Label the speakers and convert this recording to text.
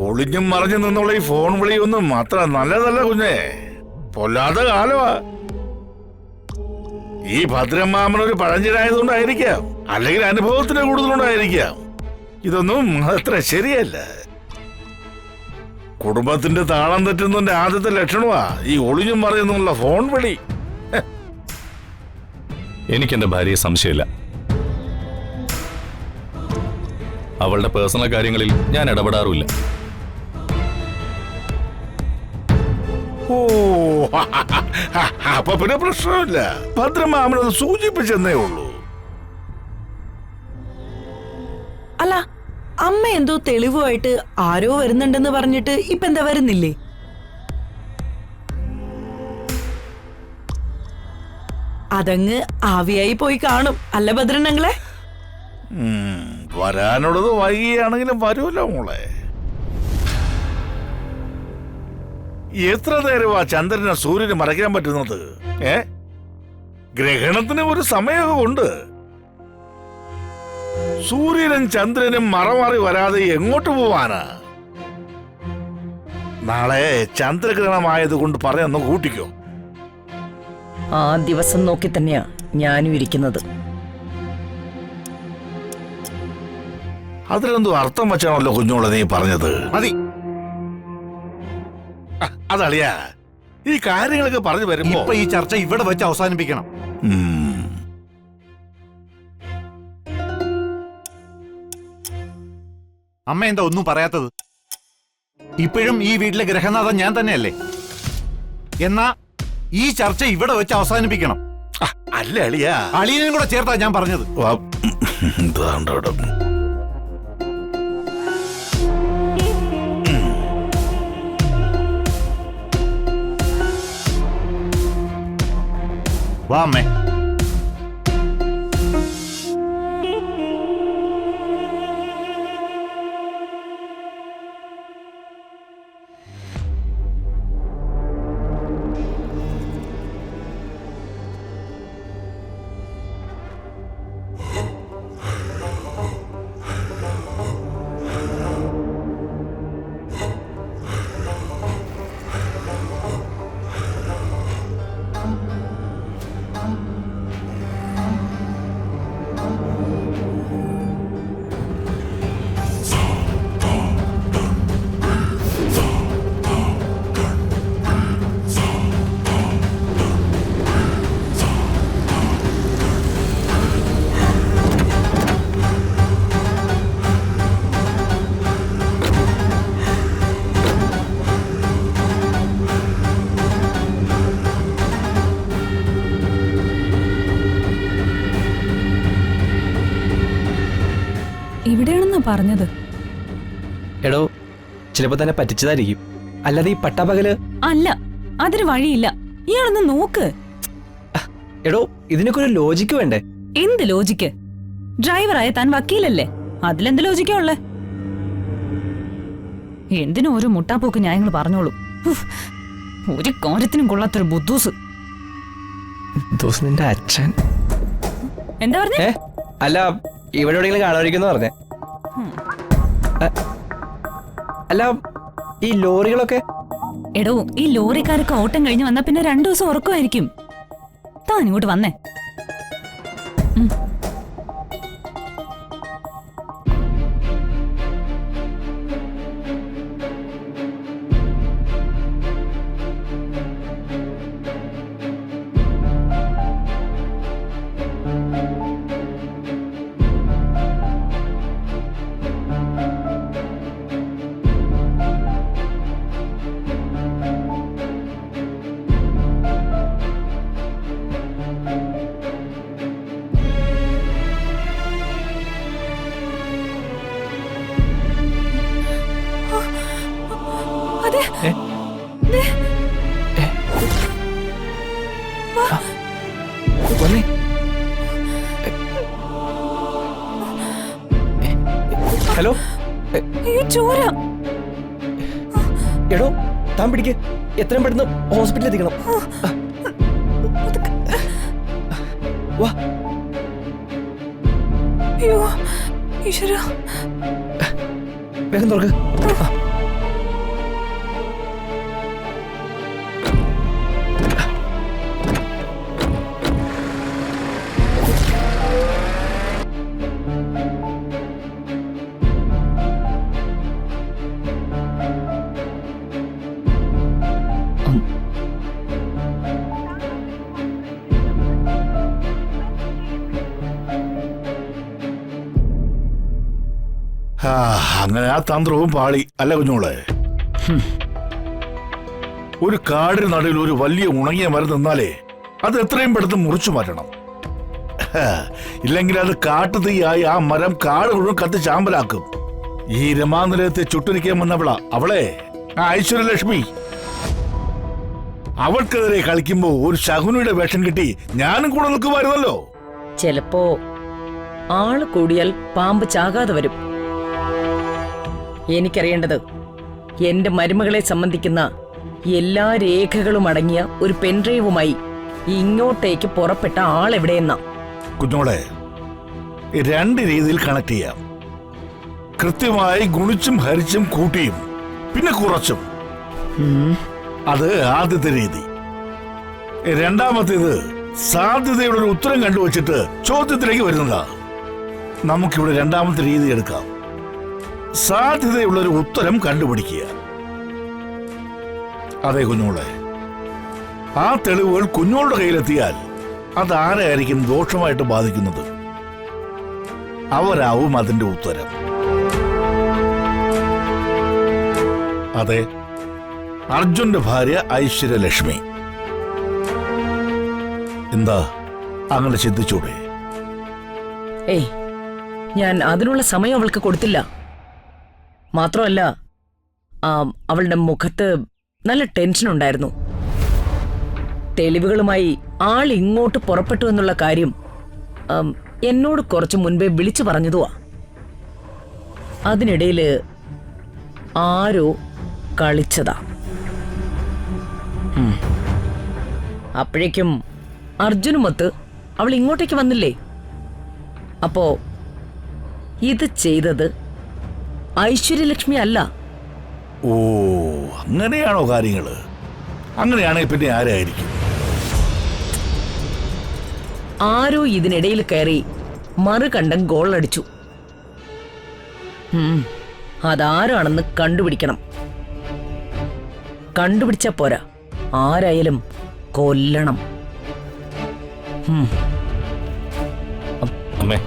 Speaker 1: ഒളിഞ്ഞും മറിഞ്ഞു നിന്നുള്ള ഈ ഫോൺ വിളിയൊന്നും അത്ര നല്ലതല്ല കുഞ്ഞേ. പൊല്ലാത്ത കാലമാ. ഈ ഭദ്രമാമനൊരു പഴഞ്ചനായതുകൊണ്ടായിരിക്കാം, അല്ലെങ്കിൽ അനുഭവത്തിന് കൂടുതലുണ്ടായിരിക്കാം. ഇതൊന്നും അത്ര ശരിയല്ല. കുടുംബത്തിന്റെ താളം തെറ്റുന്നതിന്റെ ആദ്യത്തെ ലക്ഷണമാ ഈ ഒളിഞ്ഞും മറിയുന്നുള്ള ഫോൺ വിളി.
Speaker 2: എനിക്കെന്റെ ഭാര്യയെ സംശയമില്ല. അവളുടെ പേഴ്സണൽ കാര്യങ്ങളിൽ ഞാൻ ഇടപെടാറുമില്ല.
Speaker 1: ഓ, അപ്പൊ പിന്നെ പ്രശ്നമില്ല. ഭദ്രമാമനത് സൂചിപ്പിച്ചെന്നേ ഉള്ളൂ.
Speaker 3: അല്ല, അമ്മ എന്തോ തെളിവുമായിട്ട് ആരോ വരുന്നുണ്ടെന്ന് പറഞ്ഞിട്ട് ഇപ്പൊ എന്താ വരുന്നില്ലേ? അതങ്ങ് ആവിയായി പോയി കാണും അല്ല ഭദ്രണ്ണങ്ങളെ?
Speaker 1: വരാനുള്ളത് വൈകിയാണെങ്കിലും വരൂല്ലോ മോളെ. എത്ര നേരമാ ചന്ദ്രനെ സൂര്യന് മറയ്ക്കാൻ പറ്റുന്നത്? ഗ്രഹണത്തിന് ഒരു സമയമൊക്കെ ഉണ്ട്. സൂര്യനും ചന്ദ്രനും മറമാറി വരാതെ എങ്ങോട്ട് പോവാനാ? നാളെ ചന്ദ്രഗ്രഹണമായത് കൊണ്ട് പറയുന്ന കൂട്ടിക്കോ.
Speaker 3: ആ ദിവസം നോക്കി തന്നെയാ ഞാനും ഇരിക്കുന്നത്.
Speaker 1: അതിലെന്തോ അർത്ഥം വച്ചാണല്ലോ കുഞ്ഞോളെ നീ പറഞ്ഞത്. മതി, അതളിയാ. ഈ കാര്യങ്ങളൊക്കെ പറഞ്ഞു വരുമ്പോ
Speaker 4: ഈ ചർച്ച ഇവിടെ വെച്ച് അവസാനിപ്പിക്കണം. അമ്മ എന്താ ഒന്നും പറയാത്തത്? ഇപ്പോഴും ഈ വീട്ടിലെ ഗ്രഹനാഥൻ ഞാൻ തന്നെയല്ലേ? എന്നാ ഈ ചർച്ച ഇവിടെ വെച്ച് അവസാനിപ്പിക്കണം.
Speaker 1: അല്ല അളിയാ,
Speaker 4: അളിയനും കൂടെ ചേർത്താ ഞാൻ പറഞ്ഞത്. വാ അമ്മേ.
Speaker 5: ഇവിടെയാണെന്നാ പറഞ്ഞത്.
Speaker 6: എടോ, ചിലപ്പോ തന്നെ പറ്റിച്ചതായിരിക്കും. അല്ലാതെ ഈ പട്ടാപകല്
Speaker 5: അല്ല, അതിന് വഴിയില്ല. ഇയാളൊന്ന് നോക്ക്.
Speaker 6: എടോ, ഇതിനൊക്കെ ഒരു ലോജിക്ക് വേണ്ടേ?
Speaker 5: എന്ത് ലോജിക്ക്? ഡ്രൈവറായ താൻ വക്കീലല്ലേ, അതിലെന്ത് ലോജിക്കാ ഉള്ളേ? എന്തിനും ഒരു മുട്ടാപ്പോക്ക് ന്യായങ്ങൾ പറഞ്ഞോളൂ. ഒരു കാര്യത്തിനും കൊള്ളാത്തൊരു ബുദ്ധൂസ്.
Speaker 6: നിന്റെ അച്ഛൻ
Speaker 5: എന്താ പറഞ്ഞേ?
Speaker 6: അല്ല, ഇവിടെ എവിടെയെങ്കിലും കാണാതിരിക്കുന്നു പറഞ്ഞേ. അല്ല, ഈ ലോറികളൊക്കെ?
Speaker 5: എടോ, ഈ ലോറിക്കാരൊക്കെ ഓട്ടം കഴിഞ്ഞ് വന്നാ പിന്നെ 2 ദിവസം ഉറക്കമായിരിക്കും. താൻ ഇങ്ങോട്ട് വന്നേ.
Speaker 6: ഹലോ,
Speaker 5: അയ്യോ ചോര.
Speaker 6: എടോ താൻ പിടിക്ക്, എത്രയും പെട്ടെന്ന് ഹോസ്പിറ്റലിൽ എത്തിക്കണം. വാ.
Speaker 5: അയ്യോ ഈശ്വര.
Speaker 6: വേഗം തുറക്ക്.
Speaker 1: അങ്ങനെ ആ തന്ത്രവും പാളി അല്ല കുഞ്ഞോളെ. ഒരു കാടിന് നടുവിൽ ഒരു വലിയ ഉണങ്ങിയ മരം നിന്നാലേ അത് എത്രയും പെട്ടെന്ന് മുറിച്ചു മാറ്റണം. ഇല്ലെങ്കിൽ അത് കാട്ടുതീയായി ആ മരം കാട് മുഴുവൻ കത്തി ചാമ്പലാക്കും. ഈ രമാനിലയത്തെ ചുട്ടരിക്കാൻ വന്നവളാ അവളെ, ആ ഐശ്വര്യലക്ഷ്മി. അവൾക്കെതിരെ കളിക്കുമ്പോ ഒരു ശകുനിയുടെ വേഷം കിട്ടി ഞാനും കൂടെ നിൽക്കുമായിരുന്നല്ലോ.
Speaker 7: ചിലപ്പോ ആള് കൂടിയാൽ പാമ്പ് ചാകാതെ വരും. എനിക്കറിയേണ്ടത് എന്റെ മരുമകളെ സംബന്ധിക്കുന്ന എല്ലാ രേഖകളും അടങ്ങിയ ഒരു പെൻഡ്രൈവുമായി ഇങ്ങോട്ടേക്ക് പുറപ്പെട്ട ആളെവിടെയെന്നാ.
Speaker 1: കുഞ്ഞോളെ, രണ്ട് രീതിയിൽ കണക്ട് ചെയ്യാം. കൃത്യമായി ഗുണിച്ചും ഹരിച്ചും കൂട്ടിയും പിന്നെ കുറച്ചും. അത് ആദ്യത്തെ രീതി. രണ്ടാമത്തേത് സാധ്യതയുടെ ഒരു ഉത്തരം കണ്ടുവച്ചിട്ട് ചോദ്യത്തിലേക്ക് വരുന്നതാ. നമുക്കിവിടെ രണ്ടാമത്തെ രീതി എടുക്കാം. സാധ്യതയുള്ള ഒരു ഉത്തരം കണ്ടുപിടിക്കുക. അതെ കുഞ്ഞോളെ, ആ തെളിവുകൾ കുഞ്ഞോളുടെ കയ്യിലെത്തിയാൽ അതാരായിരിക്കും ദോഷമായിട്ട് ബാധിക്കുന്നത്? അവരാവും അതിന്റെ ഉത്തരം. അതെ, അർജുന്റെ ഭാര്യ ഐശ്വര്യലക്ഷ്മി. എന്താ അങ്ങനെ ചിന്തിച്ചൂടെ?
Speaker 7: ഏയ്, ഞാൻ അതിനുള്ള സമയം അവൾക്ക് കൊടുത്തില്ല. മാത്രമല്ല, അവളുടെ മുഖത്ത് നല്ല ടെൻഷൻ ഉണ്ടായിരുന്നു. തെളിവുകളുമായി ആൾ ഇങ്ങോട്ട് പുറപ്പെട്ടു എന്നുള്ള കാര്യം എന്നോട് കുറച്ചു മുൻപേ വിളിച്ചു പറഞ്ഞതുവാ. അതിനിടയില് ആരോ കളിച്ചതാ. അപ്പോഴേക്കും അർജുനുമൊത്ത് അവൾ ഇങ്ങോട്ടേക്ക് വന്നില്ലേ? അപ്പോ ഇത് ചെയ്തത് ഐശ്വര്യലക്ഷ്മി അല്ല.
Speaker 1: ഓ, അങ്ങനെയാണോ കാര്യങ്ങള്? അങ്ങനെയാണെങ്കിൽ പിന്നെ ആരായിരിക്കും?
Speaker 7: ആരോ ഇതിനിടയിൽ കയറി മറുകണ്ഠം ഗോളടിച്ചു. അതാരാണെന്ന് കണ്ടുപിടിക്കണം. കണ്ടുപിടിച്ചാ പോരാ, ആരായാലും കൊല്ലണം.
Speaker 2: അമ്മേ,